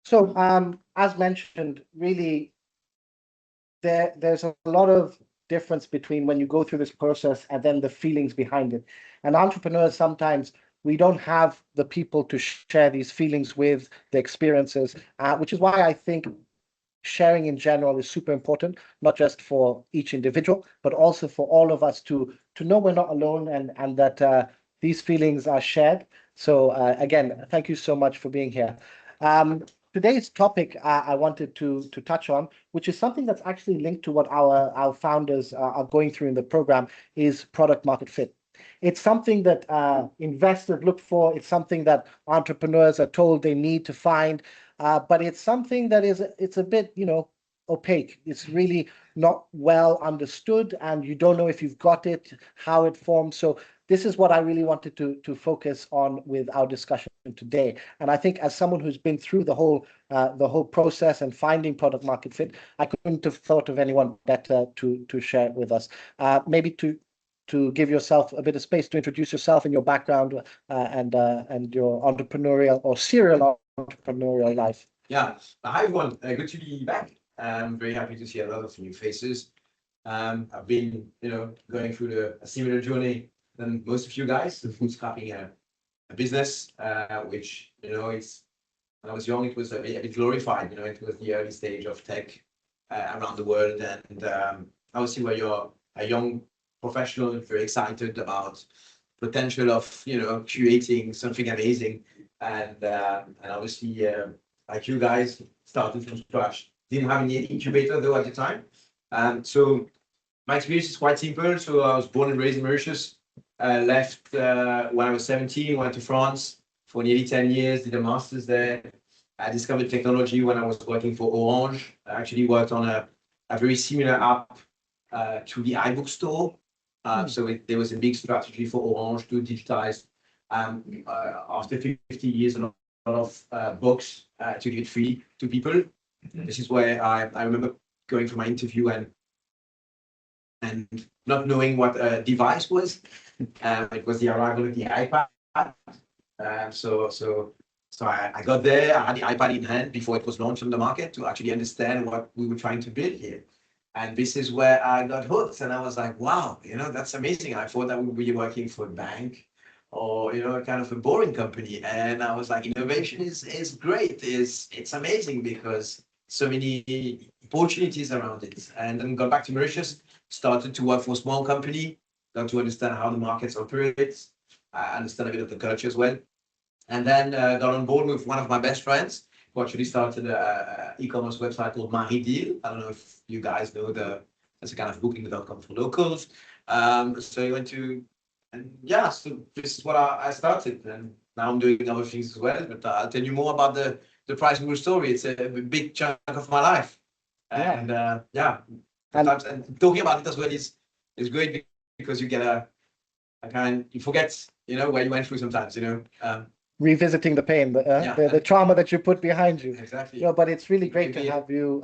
So, as mentioned, really, there's a lot of difference between when you go through this process and then the feelings behind it. And entrepreneurs, sometimes we don't have the people to share these feelings with, the experiences, which is why I think sharing in general is super important, not just for each individual, but also for all of us to know we're not alone, and that these feelings are shared. So again, thank you so much for being here. Today's topic I wanted to touch on, which is something that's actually linked to what our founders are going through in the program, is product market fit. It's something that investors look for. It's something that entrepreneurs are told they need to find, but it's something that it's a bit, opaque. It's really not well understood, and you don't know if you've got it, how it forms. So this is what I really wanted to focus on with our discussion today. And I think, as someone who's been through the whole process and finding product market fit, I couldn't have thought of anyone better to share it with us. Maybe to give yourself a bit of space to introduce yourself and your background, and your entrepreneurial or serial entrepreneurial life. Yeah. Hi, everyone. Good to be back. I'm very happy to see a lot of new faces. I've been, going through a similar journey than most of you guys, the bootstrapping a business, which, it's, when I was young, it was a bit glorified. It was the early stage of tech around the world. And obviously, where you're a young professional, very excited about potential of, creating something amazing. And obviously, like you guys, started from scratch. Didn't have any incubator though at the time. So my experience is quite simple. So I was born and raised in Mauritius. Left when I was 17, went to France for nearly 10 years, did a master's there. I discovered technology when I was working for Orange. I actually worked on a very similar app to the iBook store. So there was a big strategy for Orange to digitize after 50 years, a lot of books to give it free to people. This is where I remember going for my interview and not knowing what a device was. It was the arrival of the iPad. So I got there. I had the iPad in hand before it was launched on the market to actually understand what we were trying to build here. And this is where I got hooked. And I was like, wow, that's amazing. I thought I would be working for a bank or, kind of a boring company. And I was like, innovation is great. It's amazing because so many opportunities around it. And then got back to Mauritius, started to work for a small company, got to understand how the markets operate, understand a bit of the culture as well. And then got on board with one of my best friends, who actually started an e-commerce website called Mauritian. I don't know if you guys know that's a kind of booking.com for locals. So he went to, and yeah, so this is what I started. And now I'm doing other things as well. But I'll tell you more about the Price Guru story. It's a big chunk of my life. And and talking about it as well is great because you get you forget, where you went through sometimes, Revisiting the pain, the trauma that you put behind you. Exactly. But it's really great to have you.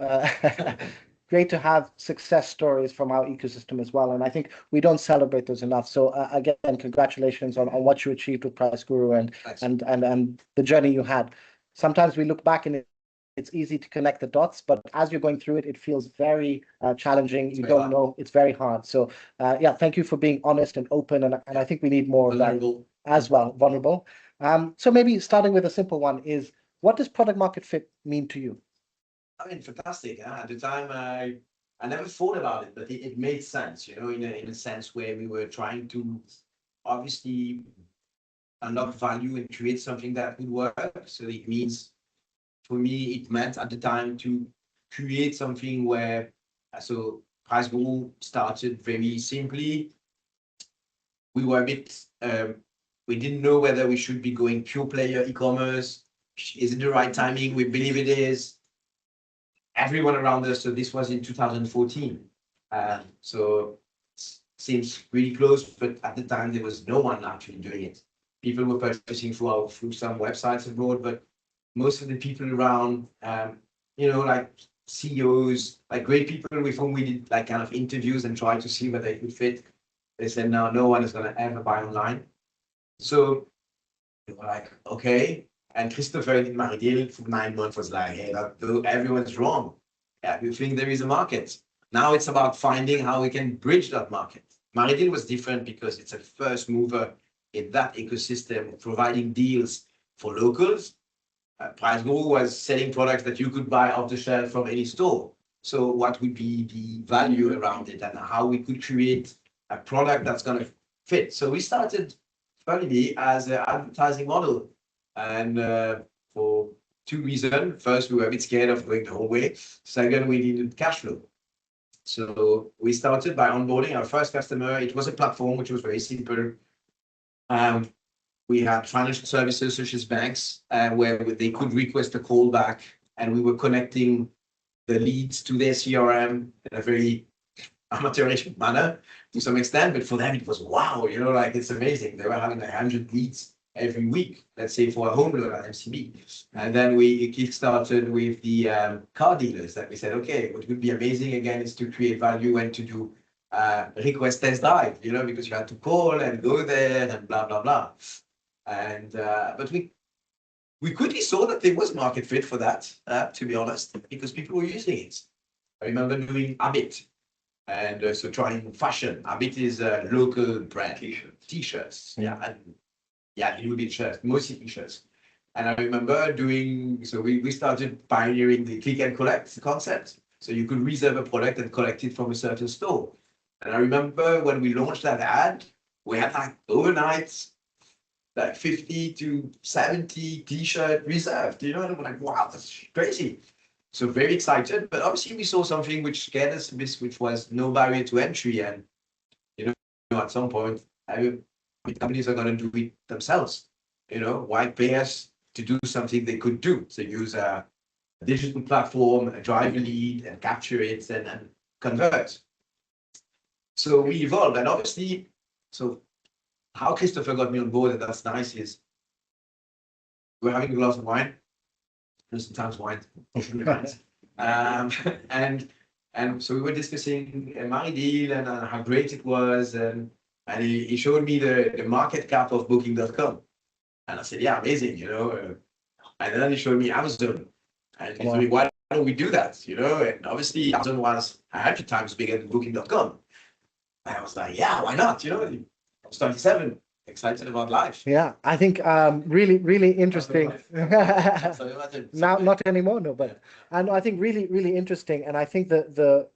Great to have success stories from our ecosystem as well, and I think we don't celebrate those enough. So again, congratulations on what you achieved with Price Guru and the journey you had. Sometimes we look back and it's easy to connect the dots, but as you're going through it, it feels very challenging. You don't know, it's very hard. So thank you for being honest and open, and I think we need more of that as well. Vulnerable. So maybe starting with a simple one is, what does product market fit mean to you? I mean, fantastic. At the time, I never thought about it, but it made sense, in a sense where we were trying to obviously unlock value and create something that would work. So it means, for me, it meant at the time to create something where, so Price Guru started very simply. We were a bit, we didn't know whether we should be going pure player e-commerce. Is it the right timing? We believe it is. Everyone around us, so this was in 2014. So it seems really close, but at the time there was no one actually doing it. People were purchasing through some websites abroad, but most of the people around, like CEOs, like great people with whom we did like kind of interviews and tried to see whether it would fit. They said, no one is going to ever buy online. So we were like, okay, And Christopher in Maridil for 9 months was like, hey, everyone's wrong. Yeah, we think there is a market. Now it's about finding how we can bridge that market. Maridil was different because it's a first mover in that ecosystem, providing deals for locals. Price Guru was selling products that you could buy off the shelf from any store. So what would be the value around it and how we could create a product that's going to fit? So we started funnily as an advertising model. And for two reasons. First, we were a bit scared of going the whole way. Second, we needed cash flow. So we started by onboarding our first customer. It was a platform which was very simple. We had financial services such as banks where they could request a callback, and we were connecting the leads to their CRM in a very amateurish manner to some extent. But for them, it was wow, like it's amazing. They were having 100 leads every week, let's say for a home loan at MCB. And then we kickstarted with the car dealers that we said, okay, what would be amazing again is to create value and to do request test drive, because you had to call and go there and blah, blah, blah. And but we quickly saw that there was market fit for that, to be honest, because people were using it. I remember doing Abit, and so trying fashion. Abit is a local brand. T-shirts, yeah, and yeah, it would be shirts, mostly T-shirts. And I remember doing, so we started pioneering the click and collect concept. So you could reserve a product and collect it from a certain store. And I remember when we launched that ad, we had like overnight, like 50 to 70 T-shirt reserved, and I'm like, wow, that's crazy. So very excited, but obviously we saw something which scared us a bit, which was no barrier to entry. And, at some point, companies are going to do it themselves. Why pay us to do something they could do? So use a digital platform, drive a lead and capture it and convert. So we evolved, and obviously, so how Christopher got me on board, and that's nice, is we're having a glass of wine, and sometimes wine, and so we were discussing my deal and how great it was, and he showed me the market cap of Booking.com, and I said, yeah, amazing, and then he showed me Amazon, and he told me, why don't we do that, and obviously Amazon was 100 times bigger than Booking.com. And I was like, yeah, why not? I was 27, excited about life. Yeah, I think really, really interesting. Now, not anymore, no, but and I think really, really interesting. And I think the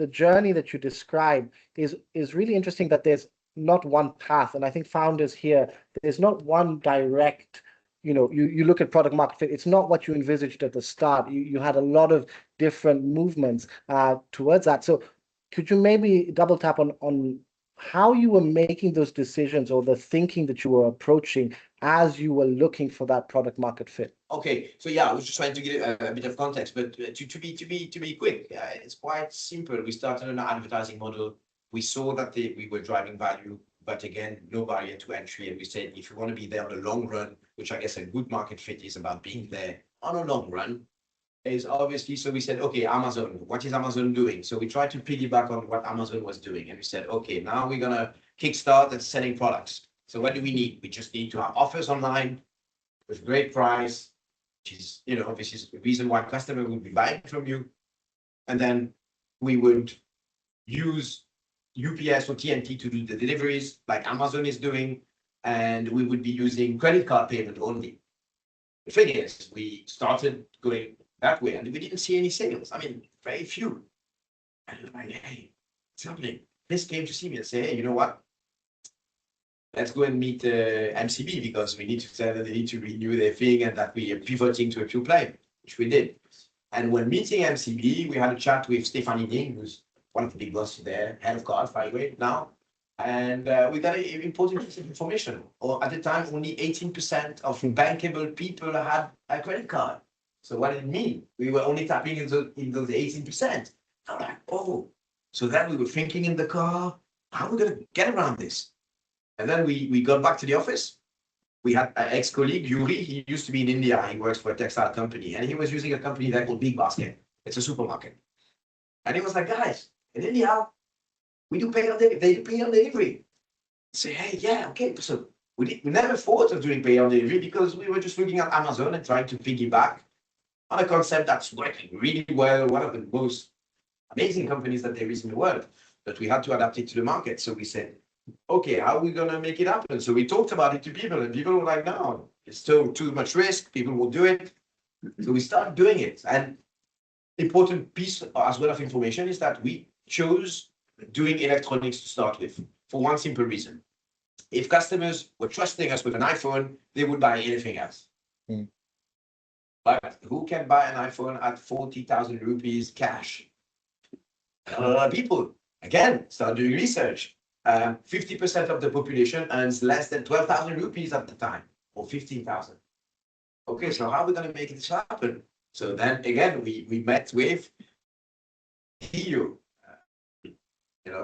journey that you describe is really interesting, that there's not one path. And I think founders here, there's not one direct, you look at product market fit, it's not what you envisaged at the start. You had a lot of different movements towards that. So could you maybe double tap on how you were making those decisions, or the thinking that you were approaching as you were looking for that product market fit? Okay, so yeah, I was just trying to give a bit of context, but to be quick, it's quite simple. We started an advertising model. We saw that we were driving value, but again, no barrier to entry. And we said, if you want to be there on the long run, which I guess a good market fit is about being there on a long run, is obviously, so we said, okay, Amazon, what is Amazon doing? So we tried to piggyback on what Amazon was doing. And we said, okay, now we're going to kickstart at selling products. So what do we need? We just need to have offers online with great price, which is, this is the reason why customer would be buying from you. And then we would use UPS or TNT to do the deliveries like Amazon is doing. And we would be using credit card payment only. The thing is, we started going that way, and we didn't see any sales. I mean, very few. And I'm like, hey, what's happening? This came to see me and say, hey, you know what? Let's go and meet MCB, because we need to tell them they need to renew their thing and that we are pivoting to a pure play, which we did. And when meeting MCB, we had a chat with Stephanie Ding, who's one of the big bosses there, head of cards, by the way, now. And we got an important piece of information. Or at the time, only 18% of bankable people had a credit card. So what did it mean? We were only tapping into those 18%. I'm like, oh. So then we were thinking in the car, how are we going to get around this? And then we got back to the office. We had an ex-colleague, Yuri. He used to be in India. He works for a textile company. And he was using a company there called Big Basket. It's a supermarket. And he was like, guys, in India, we do pay on delivery. They do pay on delivery. I say, hey, yeah, okay. So we never thought of doing pay on delivery because we were just looking at Amazon and trying to piggyback on a concept that's working really well, one of the most amazing companies that there is in the world. But we had to adapt it to the market. So we said, okay, how are we going to make it happen? So we talked about it to people, and people were like, no, it's still too much risk. People will do it. So we started doing it. And important piece as well of information is that we chose doing electronics to start with for one simple reason. If customers were trusting us with an iPhone, they would buy anything else. But who can buy an iPhone at 40,000 rupees cash? A lot of people, again, start doing research. 50% of the population earns less than 12,000 rupees at the time, or 15,000. Okay, so how are we going to make this happen? So then again, we met with Hugh.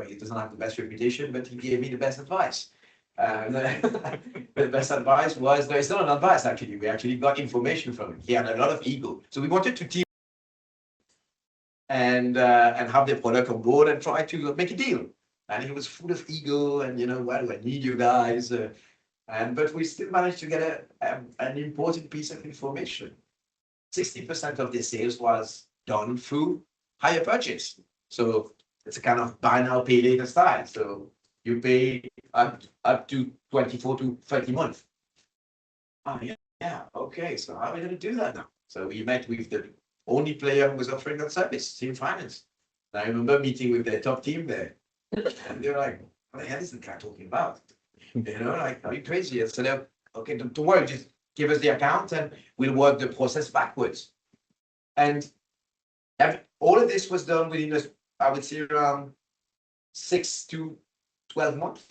He doesn't have the best reputation, but he gave me the best advice. The best advice was, no, it's not an advice actually. We actually got information from him. He had a lot of ego. So we wanted to team and have the product on board and try to make a deal. And he was full of ego and, why do I need you guys? But we still managed to get an important piece of information. 60% of the sales was done through hire purchase. So it's a kind of buy now, pay later style. So you pay up to 24 to 30 months. Oh, yeah, okay. So how are we going to do that now? So we met with the only player who was offering that service, Team Finance. And I remember meeting with their top team there. And they were like, what the hell is the guy talking about? Like, are you crazy? I said, okay, don't worry, just give us the account and we'll work the process backwards. And all of this was done within, I would say, around 6 to 12 months,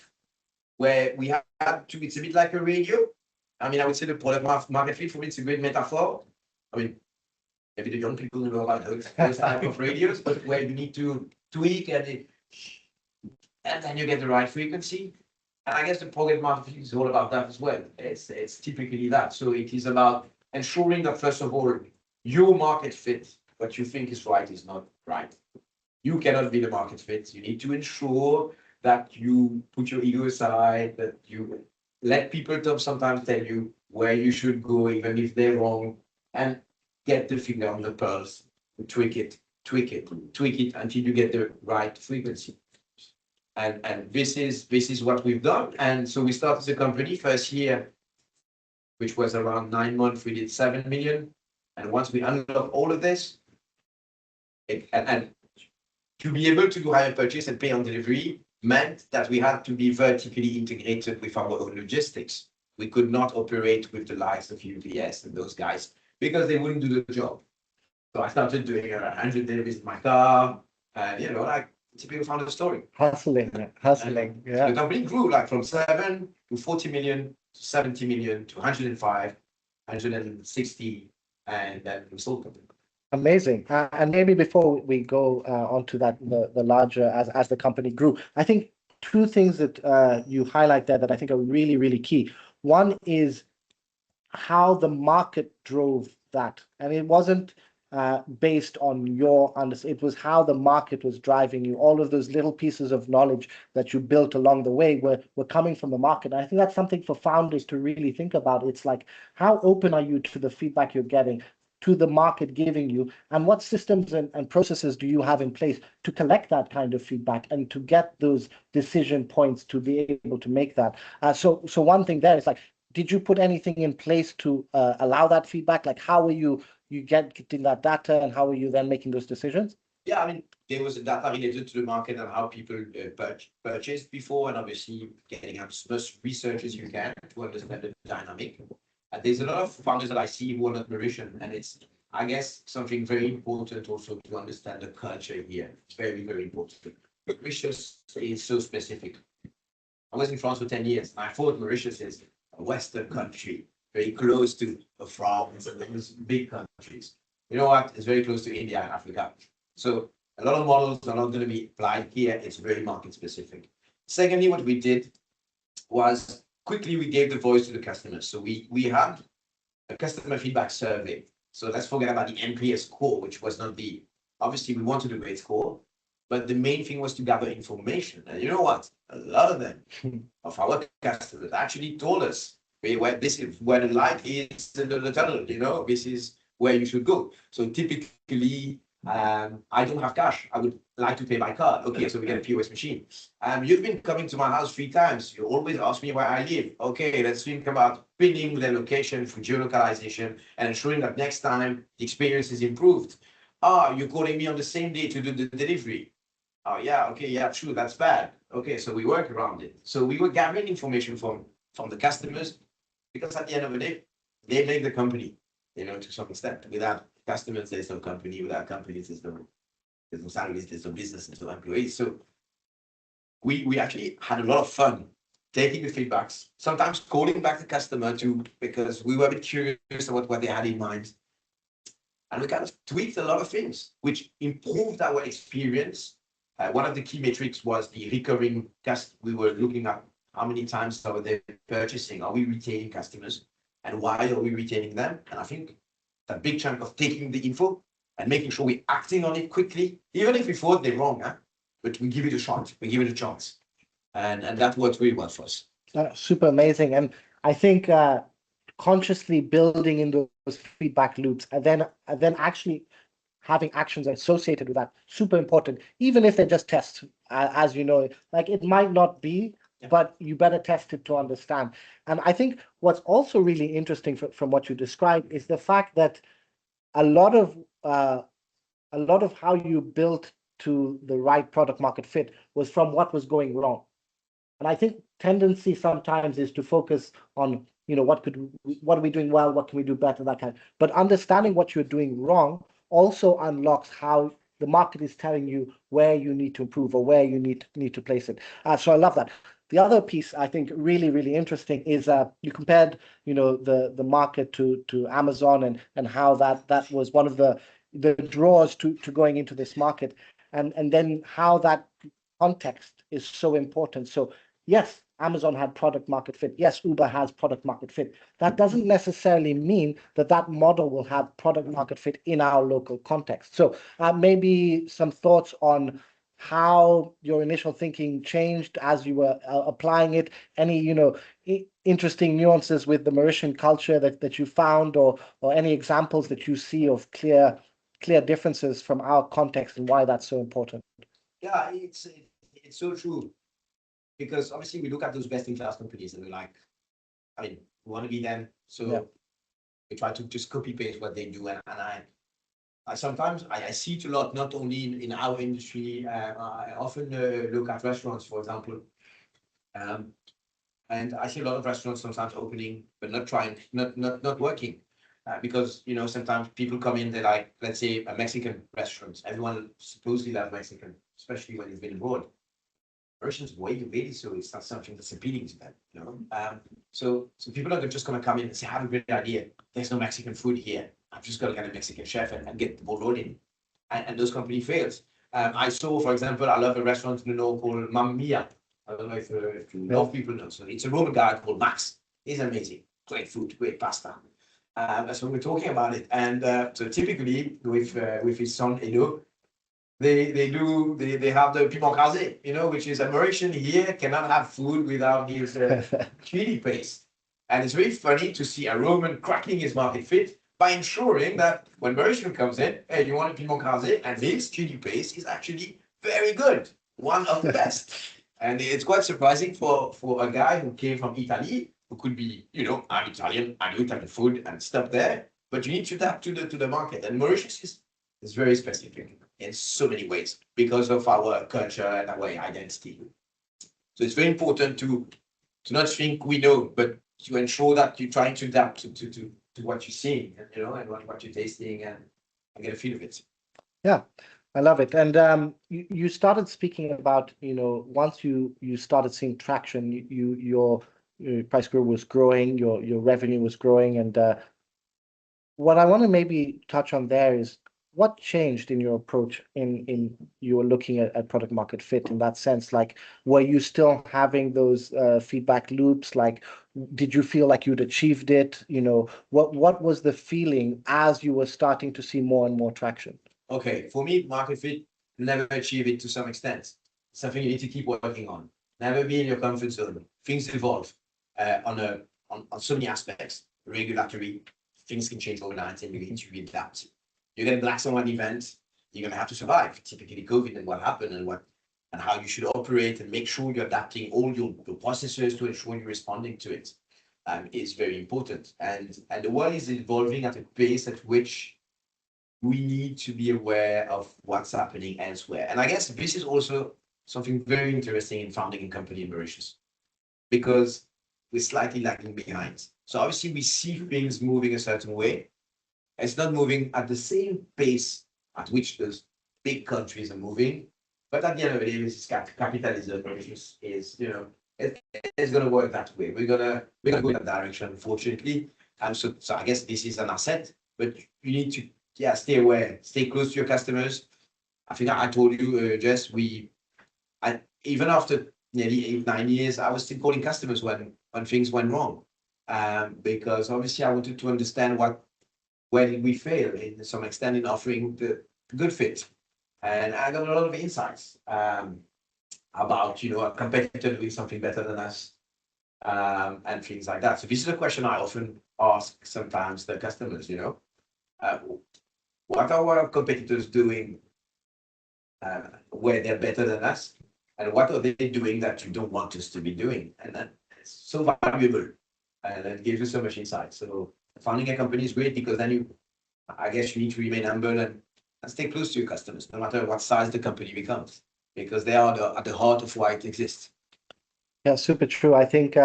where we had to, it's a bit like a radio. I mean, I would say the product market fit, for me, it's a great metaphor. I mean, maybe the young people know about those type of radios, but where you need to tweak and then you get the right frequency. And I guess the product market fit is all about that as well. It's typically that. So it is about ensuring that, first of all, your market fit, what you think is right, is not right. You cannot be the market fit. You need to ensure that you put your ego aside, that you let people sometimes tell you where you should go, even if they're wrong, and get the finger on the pulse, tweak it until you get the right frequency. And this is what we've done. And so we started the company first year, which was around 9 months, we did 7 million. And once we unlocked all of this, and to be able to do hire purchase and pay on delivery meant that we had to be vertically integrated with our own logistics. We could not operate with the likes of UPS and those guys because they wouldn't do the job. So I started doing 100 deliveries in my car, and like typical founder story. Hustling, yeah. The company grew like from 7 to 40 million to 70 million to 105, 160, and then we sold the company. Amazing. And maybe before we go on to that, the larger, as the company grew, I think two things that you highlight there that I think are really, really key. One is how the market drove that. And it wasn't based on your understanding. It was how the market was driving you. All of those little pieces of knowledge that you built along the way were coming from the market. And I think that's something for founders to really think about. It's like, how open are you to the feedback you're getting, to the market giving you, and what systems and processes do you have in place to collect that kind of feedback and to get those decision points to be able to make that. So one thing there is like, did you put anything in place to allow that feedback? Like, how are you getting that data, and how are you then making those decisions? Yeah, I mean, there was data related to the market and how people purchased before, and obviously getting as much research as you can to understand the dynamic. There's a lot of founders that I see who are not Mauritian, and it's, I guess, something very important also to understand the culture here. It's very, very important. Mauritius is so specific. I was in France for 10 years, and I thought Mauritius is a Western country, very close to France and those big countries. You know what? It's very close to India and Africa. So a lot of models are not going to be applied here. It's very market specific. Secondly, what we did was quickly we gave the voice to the customers. So we had a customer feedback survey. So let's forget about the NPS score, which was not obviously we wanted a great score, But the main thing was to gather information. And you know what? A lot of them, of our customers, actually told us, "Hey, where this is where the light is in the tunnel. This is where you should go." So typically, I don't have cash. I would like to pay by card. Okay, so we get a POS machine. You've been coming to my house 3 times. You always ask me where I live. Okay, let's think about pinning the location for geolocalization and ensuring that next time the experience is improved. You're calling me on the same day to do the delivery. Oh yeah, okay, yeah, true, that's bad. Okay, so we work around it. So we were gathering information from the customers, because at the end of the day, they make the company, to some extent. Without customers, there's no company. Without companies, there's no salaries, there's no business, there's no employees. So we actually had a lot of fun taking the feedbacks, sometimes calling back the customer because we were a bit curious about what they had in mind. And we kind of tweaked a lot of things, which improved our experience. One of the key metrics was the recurring customers. We were looking at how many times are they purchasing, are we retaining customers, and why are we retaining them? And I think a big chunk of taking the info and making sure we're acting on it quickly, even if we thought they're wrong, but we give it a shot, we give it a chance. And that worked really well for us. Super amazing. And I think consciously building in those feedback loops and then actually having actions associated with that, super important, even if they're just tests, as you know, like it might not be, but you better test it to understand. And I think what's also really interesting from what you described is the fact that a lot of how you built to the right product market fit was from what was going wrong. And I think tendency sometimes is to focus on, what are we doing well, what can we do better, that kind. But understanding what you're doing wrong also unlocks how the market is telling you where you need to improve or where you need to place it. So I love that. The other piece I think really, really interesting is you compared, the market to Amazon and how that was one of the draws to going into this market, and then how that context is so important. So yes, Amazon had product market fit. Yes, Uber has product market fit. That doesn't necessarily mean that model will have product market fit in our local context. So maybe some thoughts on how your initial thinking changed as you were applying it. Any, interesting nuances with the Mauritian culture that you found, or any examples that you see of clear differences from our context and why that's so important. Yeah, it's so true. Because obviously we look at those best-in-class companies and we're like, we want to be them. So we try to just copy-paste what they do. And I sometimes see it a lot, not only in our industry. I often look at restaurants, for example. And I see a lot of restaurants sometimes opening, but not working. Because, sometimes people come in, they're like, let's say, a Mexican restaurant. Everyone supposedly loves Mexican, especially when you've been abroad. Mauritians way, so it's not something that's appealing to them, So people are just going to come in and say, I have a great idea. There's no Mexican food here. I've just got to get a Mexican chef and get the ball rolling. And those company fails. I saw, for example, I love a restaurant in the north called Mamma Mia. I don't know if you know people know. So it's a Roman guy called Max. He's amazing. Great food, great pasta. So we're talking about it. And so typically with his son, Edo, they have the piment crasé, which is a Mauritian here cannot have food without his chili paste. And it's very funny to see a Roman cracking his market fit by ensuring that when Mauritian comes in, hey, you want a piment crasé? And this chili paste is actually very good, one of the best. And it's quite surprising for a guy who came from Italy, who could be, I'm Italian, I do Italian food and stuff there, but you need to adapt to the market. And Mauritius is very specific in so many ways because of our culture and our identity. So it's very important to not think we know, but to ensure that you're trying to adapt to what you're seeing, and what you're tasting and get a feel of it. Yeah, I love it. And you started speaking about, once you started seeing traction, your price group was growing, your revenue was growing. And what I want to maybe touch on there is what changed in your approach in you were looking at product market fit in that sense? Like, were you still having those feedback loops? Like, did you feel like you'd achieved it? What was the feeling as you were starting to see more and more traction? Okay, for me, market fit never achieve it to some extent. Something you need to keep working on. Never be in your comfort zone. Things evolve on so many aspects. Regulatory, things can change overnight and you need to adapt. You get a black swan event, you're gonna have to survive. Typically COVID and what happened and how you should operate and make sure you're adapting all your processes to ensure you're responding to it is very important. And the world is evolving at a pace at which we need to be aware of what's happening elsewhere. And I guess this is also something very interesting in founding a company in Mauritius, because we're slightly lagging behind. So obviously we see things moving a certain way. It's not moving at the same pace at which those big countries are moving. But at the end of the day, this is capitalism, which is it's going to work that way. We're gonna go in that direction, unfortunately. So I guess this is an asset, but you need to stay aware, stay close to your customers. I think I told you, Jess, even after nearly 8-9 years, I was still calling customers when things went wrong, because obviously I wanted to understand where did we fail in some extent in offering the good fit, and I got a lot of insights about a competitor doing something better than us, and things like that. So this is a question I often ask sometimes the customers. What are our competitors doing where they're better than us, and what are they doing that you don't want us to be doing? And that's so valuable, and it gives you so much insight. So founding a company is great because then I guess you need to remain humble and stay close to your customers, no matter what size the company becomes, because they are at the heart of why it exists. Yeah, super true. I think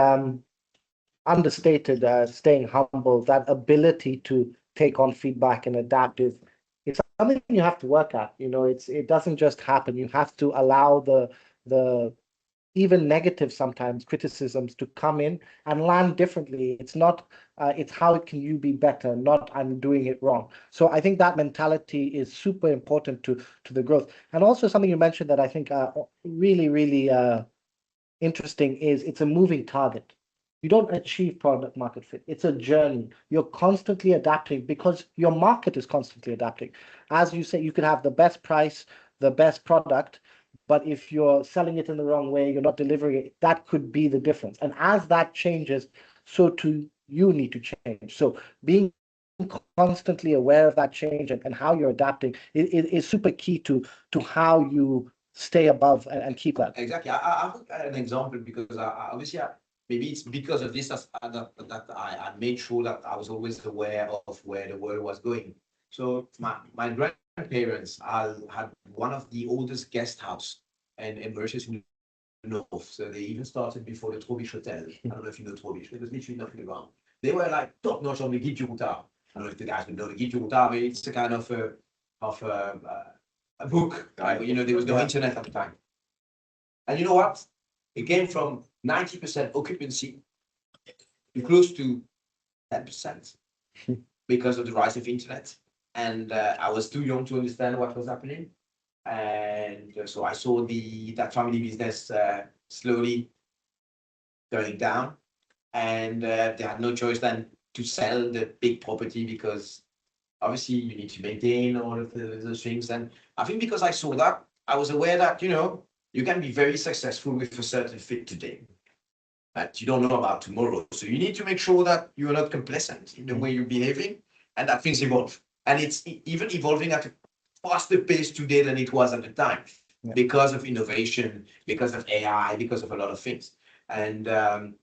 understated, staying humble, that ability to take on feedback and adapt is something you have to work at. It doesn't just happen. You have to allow the even negative sometimes criticisms to come in and land differently. It's not it's how can you be better, not I'm doing it wrong. So I think that mentality is super important to the growth. And also something you mentioned that I think really interesting is it's a moving target. You don't achieve product market fit. It's a journey. You're constantly adapting because your market is constantly adapting. As you say, you can have the best price, the best product, but if you're selling it in the wrong way, you're not delivering it, that could be the difference. And as that changes, so too you need to change. So being constantly aware of that change and how you're adapting is super key to how you stay above and keep that. Exactly. I would add an example because obviously maybe it's because of this that I made sure that I was always aware of where the world was going. So my grandparents had one of the oldest guest house in Mauritius in the north. So they even started before the Trobish Hotel. I don't know if you know Trobish. There was literally nothing around. They were like top notch on the Guide du Routard. I don't know if the guys would know the Guide du Routard, but it's a kind of a book. Right? There was no internet at the time. And you know what? It came from 90% occupancy to close to 10% because of the rise of internet. And I was too young to understand what was happening. And so I saw that family business slowly going down. And they had no choice than to sell the big property because obviously you need to maintain all of those things. And I think because I saw that, I was aware that, you can be very successful with a certain fit today that you don't know about tomorrow. So you need to make sure that you are not complacent in the way you're behaving and that things evolve. And it's even evolving at a faster pace today than it was at the time because of innovation, because of AI, because of a lot of things. And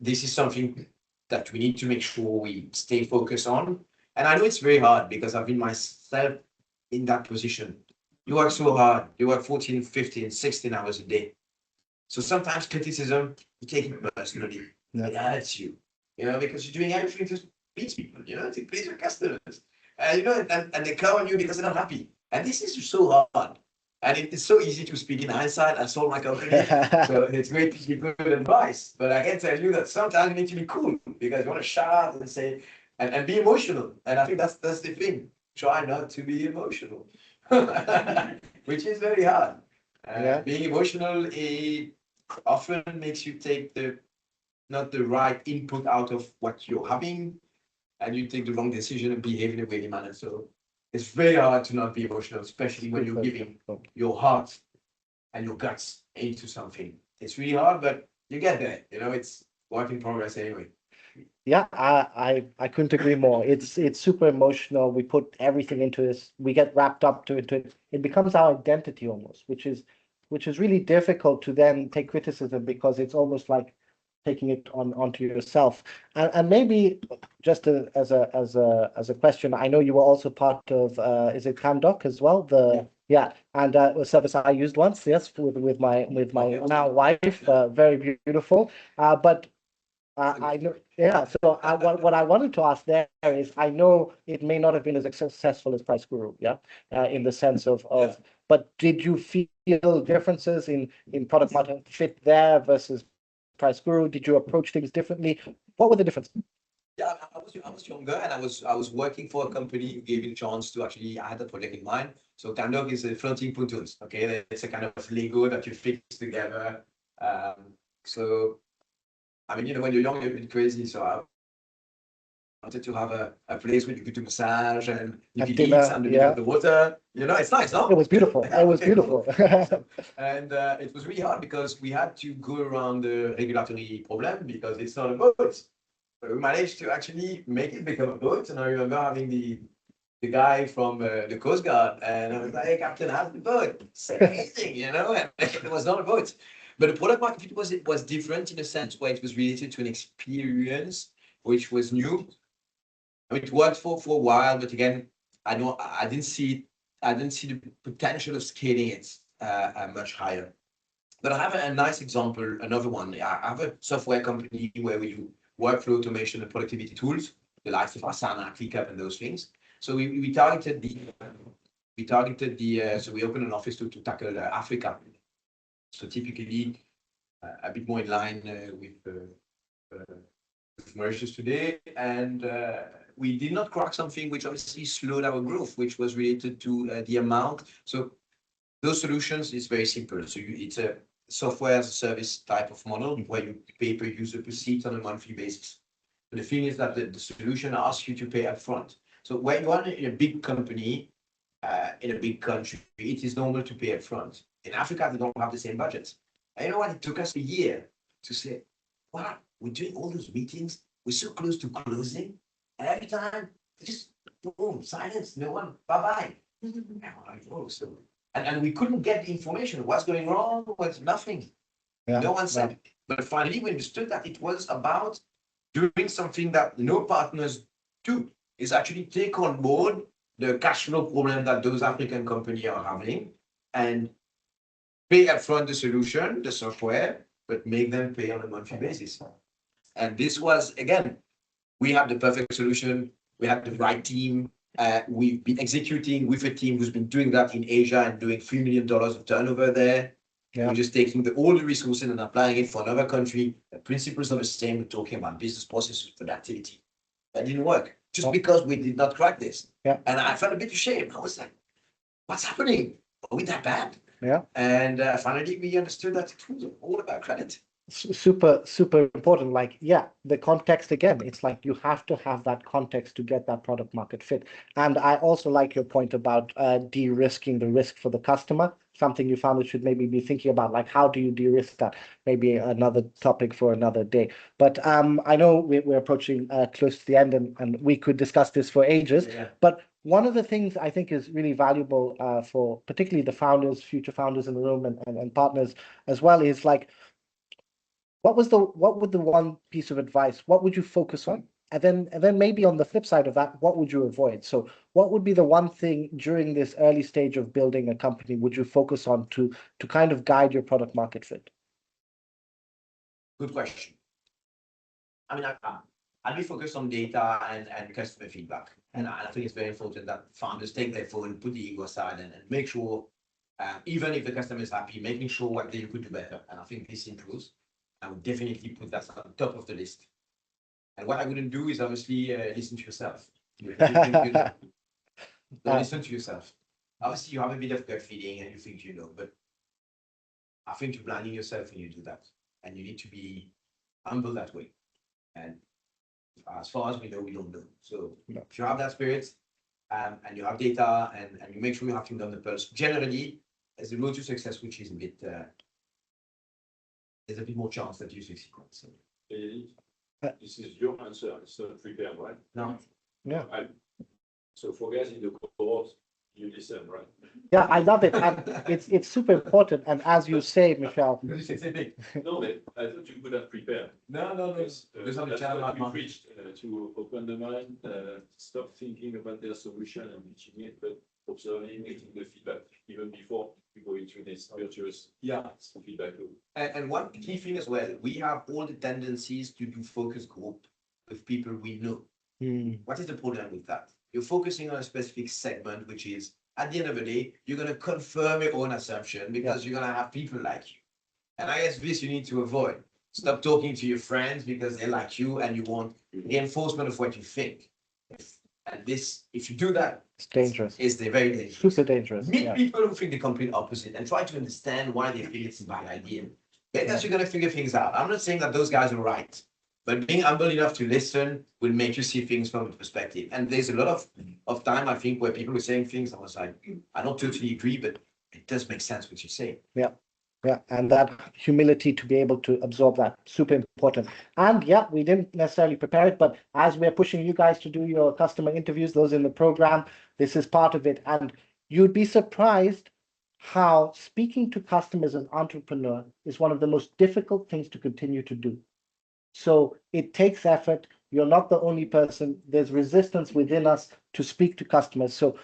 this is something that we need to make sure we stay focused on. And I know it's very hard because I've been myself in that position. You work so hard. You work 14, 15, 16 hours a day. So sometimes criticism, you take it personally. It hurts you, because you're doing everything to please people, to please your customers. And they come on you because they're not happy. And this is so hard. And it's so easy to speak in hindsight. I sold my company. So it's great to give good advice. But I can tell you that sometimes you need to be cool because you want to shout out and say, and be emotional. And I think that's the thing. Try not to be emotional, which is very hard. Being emotional often makes you take not the right input out of what you're having, and you take the wrong decision and behave in a weighty manner. So it's very hard to not be emotional, especially when you're giving your heart and your guts into something. It's really hard, but you get there. It's work in progress anyway. Yeah, I couldn't agree more. It's super emotional. We put everything into this. We get wrapped up to it. It becomes our identity almost, which is really difficult to then take criticism because it's almost like taking it onto yourself. And maybe just as a question, I know you were also part of is it Candoc as well? Yeah, and a service I used once, yes, with my now wife, very beautiful. But I know, yeah. So what I wanted to ask there is, I know it may not have been as successful as Price Guru, yeah, in the sense of, but did you feel differences in product market fit there versus Price Guru? Did you approach things differently? What were the differences? Yeah, I was younger and I was working for a company who gave me the chance to actually. I had a project in mind. So Candog is a floating pontoons. Okay, it's a kind of Lego that you fix together. So I mean, when you're young, you're a bit crazy. So I wanted to have a place where you could do massage and you And could eat dinner, underneath yeah, the water. It's nice, no? it was beautiful. It was Okay, cool. beautiful. And it was really hard because we had to go around the regulatory problem because it's not a boat. But we managed to actually make it become a boat. And I remember having the guy from the Coast Guard, and I was like, "Hey, Captain, how's the boat?" It's amazing, and it was not a boat. But the product market fit was different in a sense where it was related to an experience which was new. I mean, it worked for a while, but again, I didn't see the potential of scaling it much higher. But I have a nice example, another one. I have a software company where we do workflow automation and productivity tools, the likes of Asana, ClickUp, and those things. So so we opened an office to tackle Africa. So typically a bit more in line with Mauritius today, and we did not crack something which obviously slowed our growth, which was related to the amount. So those solutions is very simple. So it's a software as a service type of model where you pay per user per seat on a monthly basis. But the thing is that the solution asks you to pay upfront. So when you are in a big company, in a big country, it is normal to pay upfront. In Africa, they don't have the same budget. And you know what? It took us a year to say, wow, we're doing all those meetings. We're so close to closing. And every time, just boom, silence, no one, bye-bye. And we're like, oh, so and we couldn't get the information. What's going wrong? What's nothing? Yeah, No one said. But finally, we understood that it was about doing something that no partners do. Is actually take on board the cash flow problem that those African companies are having and pay upfront the solution, the software, but make them pay on a monthly basis. And this was, again, we have the perfect solution. We have the right team. We've been executing with a team who's been doing that in Asia and doing $3 million of turnover there. Yeah. We're just taking all the resources and applying it for another country. The principles are the same. We're talking about business processes, productivity. That didn't work just because we did not crack this. Yeah. And I felt a bit ashamed. I was like, what's happening? Are we that bad? Yeah. And finally, we understood that it was all about credit. Super important. Like, yeah, the context again, it's like you have to have that context to get that product market fit. And I also like your point about de-risking the risk for the customer, something you found we should maybe be thinking about, like how do you de-risk that? Maybe another topic for another day. But I know we're approaching close to the end, and we could discuss this for ages. Yeah. But one of the things I think is really valuable for particularly the founders, future founders in the room, and partners as well, is like, what would the one piece of advice, what would you focus on? And then maybe on the flip side of that, what would you avoid? So what would be the one thing during this early stage of building a company would you focus on to kind of guide your product market fit? Good question. I mean, I'll be focused on data and customer feedback. And I think it's very important that founders take their phone, put the ego aside, and make sure, even if the customer is happy, making sure what they could do better. And I think this improves. I would definitely put that on top of the list. And what I wouldn't do is obviously listen to yourself. Don't listen to yourself. Obviously, you have a bit of gut feeling and you think you know, but I think you're blinding yourself when you do that. And you need to be humble that way. And as far as we know, we don't know. So if you have that spirit, and you have data, and you make sure you have things on the pulse. Generally, there's a road to success, which is a bit, there's a bit more chance that you succeed. So, This is your answer. It's not prepared, right? no. Yeah. So for guys in the cohort, you listen, right? Yeah, I love it. And it's super important. And as you say, Michel, No, but I thought you could have prepared. No. Because, There's not a that's channel what out you there. preached, to open the mind, stop thinking about their solution and reaching it, but observing, getting the feedback even before you go into this virtuous Yeah. feedback loop. And one key thing as well, we have all the tendencies to do focus group with people we know. What is the problem with that? You're focusing on a specific segment, which is, at the end of the day, you're going to confirm your own assumption because you're going to have people like you. And I guess this you need to avoid. Stop talking to your friends because they like you and you want reinforcement of what you think. And this, if you do that, it's dangerous. it's very dangerous. Super dangerous. Meet Yeah. people who think the complete opposite and try to understand why they think it's a bad idea. Because you're going to figure things out. I'm not saying that those guys are right, but being humble enough to listen will make you see things from a perspective. And there's a lot of time, I think, where people were saying things, I was like, I don't totally agree, but it does make sense what you say. Yeah, and that humility to be able to absorb that, super important. And yeah, we didn't necessarily prepare it, but as we're pushing you guys to do your customer interviews, those in the program, this is part of it. And you'd be surprised how speaking to customers as an entrepreneur is one of the most difficult things to continue to do. So it takes effort. You're not the only person. There's resistance within us to speak to customers. So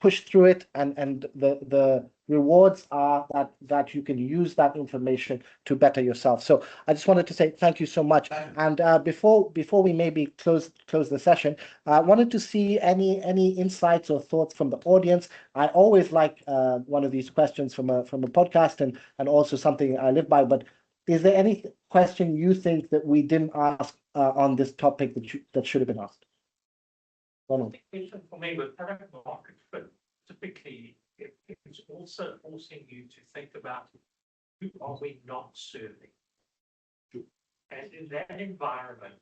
push through it, and the rewards are that you can use that information to better yourself. So I just wanted to say thank you so much. And before we maybe close the session, I wanted to see any insights or thoughts from the audience. I always like one of these questions from a podcast, and also something I live by. But is there any question you think that we didn't ask on this topic that should have been asked? Ronald. Question for me with product market fit, typically it's also forcing you to think about who are we not serving. And in that environment,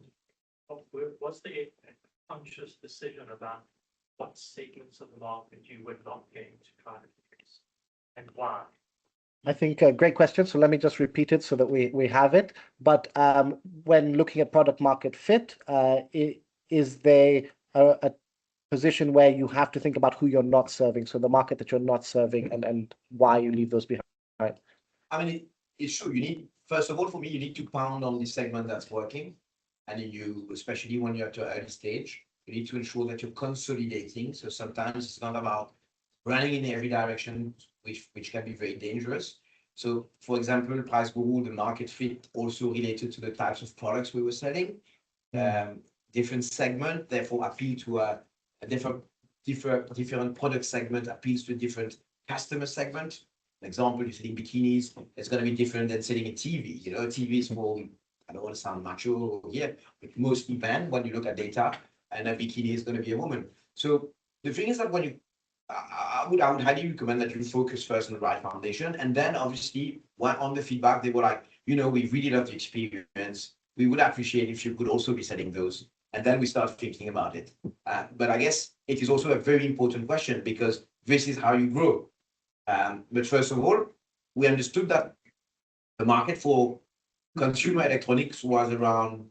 was there a conscious decision about what segments of the market you were not going to try to fix and why? I think a great question. So let me just repeat it so that we have it. But when looking at product market fit, is there a position where you have to think about who you're not serving? So the market that you're not serving and why you leave those behind. I mean, it's true. You need, first of all, for me, you need to pound on the segment that's working. And you, especially when you're at an early stage, you need to ensure that you're consolidating. So sometimes it's not about running in every direction, which can be very dangerous. So, for example, Price Guru, the market fit also related to the types of products we were selling. Different segment, therefore appeal to a different product segment appeals to a different customer segment. An example, you're selling bikinis, it's going to be different than selling a TV. You know, a TV is for, I don't want to sound macho here, but mostly men when you look at data, and a bikini is going to be a woman. So the thing is that when you, I would highly recommend that you focus first on the right foundation, and then obviously on the feedback, they were like, you know, we really love the experience. We would appreciate if you could also be selling those. And then we start thinking about it. But I guess it is also a very important question because this is how you grow. But first of all, we understood that the market for consumer electronics was around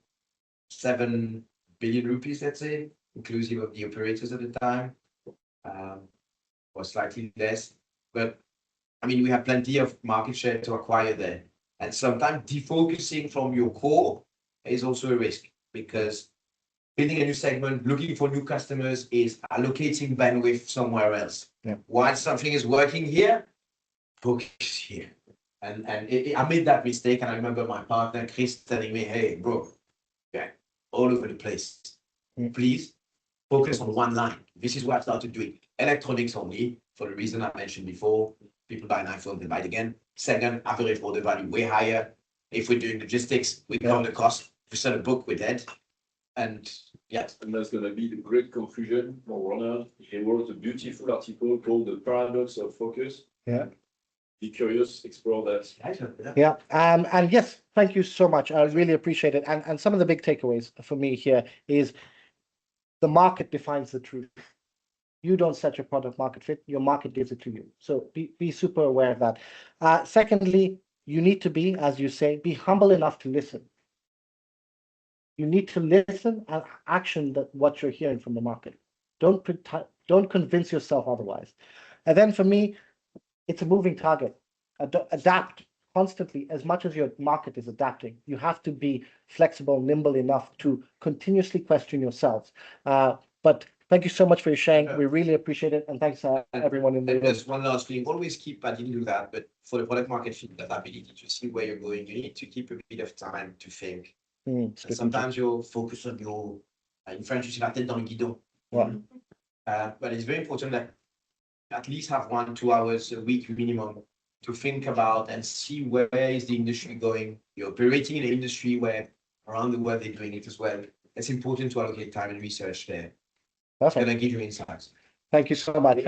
7 billion rupees, let's say, inclusive of the operators at the time, or slightly less. But I mean, we have plenty of market share to acquire there. And sometimes defocusing from your core is also a risk because building a new segment, looking for new customers is allocating bandwidth somewhere else. Yeah. While something is working here, focus here. And I made that mistake, and I remember my partner Chris telling me, "Hey, bro, yeah, all over the place. Please focus on one line." This is what I started doing. Electronics only, for the reason I mentioned before. People buy an iPhone, they buy it again. Second, average order value way higher. If we're doing logistics, we cover the cost. If we sell a book, we're dead. And yes. And that's going to be the great confusion for Ronald. He wrote a beautiful article called The Paradox of Focus. Yeah. Be curious, explore that. Yeah. And yes, thank you so much. I really appreciate it. And some of the big takeaways for me here is the market defines the truth. You don't set your product market fit, your market gives it to you. So be super aware of that. Secondly, you need to be, as you say, be humble enough to listen. You need to listen and action what you're hearing from the market. Don't convince yourself otherwise. And then for me, it's a moving target. Adapt constantly as much as your market is adapting. You have to be flexible, nimble enough to continuously question yourselves. But thank you so much for your sharing. We really appreciate it. And thanks everyone in the room. There's one last thing. Always keep, I didn't do that, but for the product market fit, that ability to see where you're going, you need to keep a bit of time to think. Sometimes you're focused on your, in French, you say la tête dans le guidon. Yeah. But it's very important that at least have 1-2 hours a week minimum to think about and see where is the industry going. You're operating in an industry where around the world they're doing it as well. It's important to allocate time and research there. That's It's going to give you insights. Thank you so much.